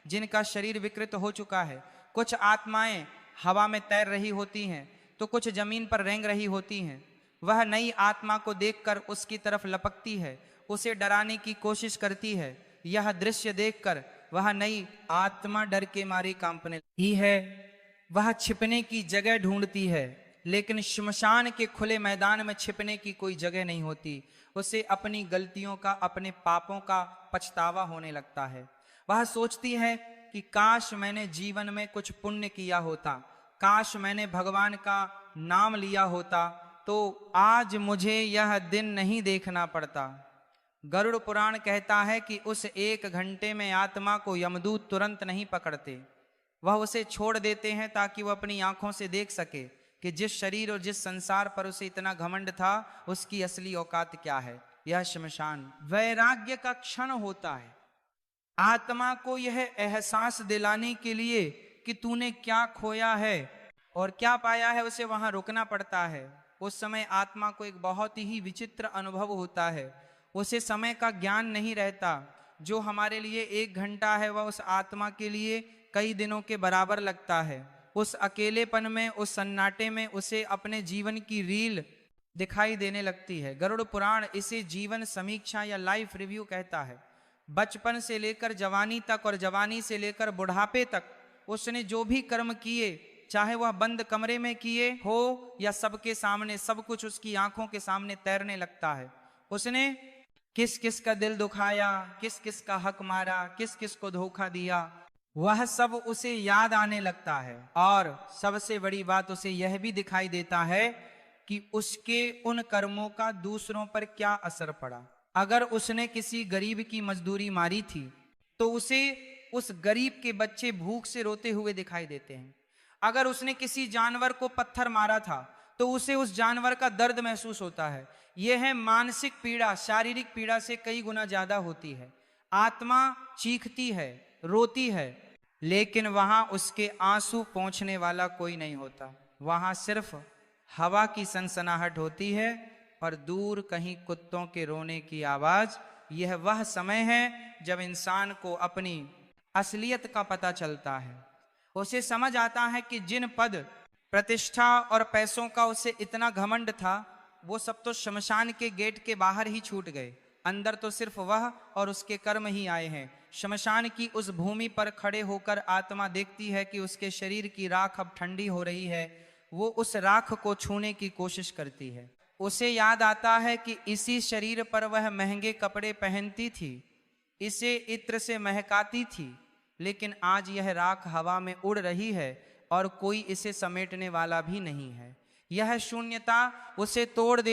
जिनका शरीर विकृत हो चुका है। कुछ आत्माएं हवा में तैर रही होती हैं तो कुछ जमीन पर रेंग रही होती हैं। वह नई आत्मा को देखकर उसकी तरफ लपकती है, उसे डराने की कोशिश करती है। यह दृश्य देखकर वह नई आत्मा डर के मारे कांपने लगती है। वह छिपने की जगह ढूंढती है, लेकिन श्मशान के खुले मैदान में छिपने की कोई जगह नहीं होती। उसे अपनी गलतियों का, अपने पापों का पछतावा होने लगता है। वह सोचती है कि काश मैंने जीवन में कुछ पुण्य किया होता, काश मैंने भगवान का नाम लिया होता तो आज मुझे यह दिन नहीं देखना पड़ता। गरुड़ पुराण कहता है कि उस 1 घंटे में आत्मा को यमदूत तुरंत नहीं पकड़ते, वह उसे छोड़ देते हैं ताकि वह अपनी आंखों से देख सके कि जिस शरीर और जिस संसार पर उसे इतना घमंड था उसकी असली औकात क्या है। यह श्मशान वैराग्य का क्षण होता है। आत्मा को यह एहसास दिलाने के लिए कि तूने क्या खोया है और क्या पाया है, उसे वहां रुकना पड़ता है। उस समय आत्मा को एक बहुत ही विचित्र अनुभव होता है। उसे समय का ज्ञान नहीं रहता। जो हमारे लिए 1 घंटा है वह उस आत्मा के लिए कई दिनों के बराबर लगता है। उस अकेलेपन में, उस सन्नाटे में उसे अपने जीवन की रील दिखाई देने लगती है। गरुड़ पुराण इसे जीवन समीक्षा या लाइफ रिव्यू कहता है। बचपन से लेकर जवानी तक और जवानी से लेकर बुढ़ापे तक उसने जो भी कर्म किए, चाहे वह बंद कमरे में किए हो या सबके सामने, सब कुछ उसकी आंखों के सामने तैरने लगता है। उसने किस किस का दिल दुखाया, किस किस का हक मारा, किस किस को धोखा दिया, वह सब उसे याद आने लगता है। और सबसे बड़ी बात, उसे यह भी दिखाई देता है कि उसके उन कर्मों का दूसरों पर क्या असर पड़ा। अगर उसने किसी गरीब की मजदूरी मारी थी तो उसे उस गरीब के बच्चे भूख से रोते हुए दिखाई देते हैं। अगर उसने किसी जानवर को पत्थर मारा था तो उसे उस जानवर का दर्द महसूस होता है। यह है मानसिक पीड़ा, शारीरिक पीड़ा से कई गुना ज्यादा होती है। आत्मा चीखती है, रोती है, लेकिन वहां उसके आंसू पोंछने वाला कोई नहीं होता। वहां सिर्फ हवा की सनसनाहट होती है और दूर कहीं कुत्तों के रोने की आवाज। यह वह समय है जब इंसान को अपनी असलियत का पता चलता है। उसे समझ आता है कि जिन पद, प्रतिष्ठा और पैसों का उसे इतना घमंड था, वो सब तो शमशान के गेट के बाहर ही छूट गए। अंदर तो सिर्फ वह और उसके कर्म ही आए हैं। शमशान की उस भूमि पर खड़े होकर आत्मा देखती है कि उसके शरीर की राख अब ठंडी हो रही है। वो उस राख को छूने की कोशिश करती है। उसे याद आता है कि इसी शरीर पर वह महंगे कपड़े पहनती थी, इसे इत्र से महकाती थी, लेकिन आज यह राख हवा में उड़ रही है और कोई इसे समेटने वाला भी नहीं है। यह शून्यता उसे तोड़ दे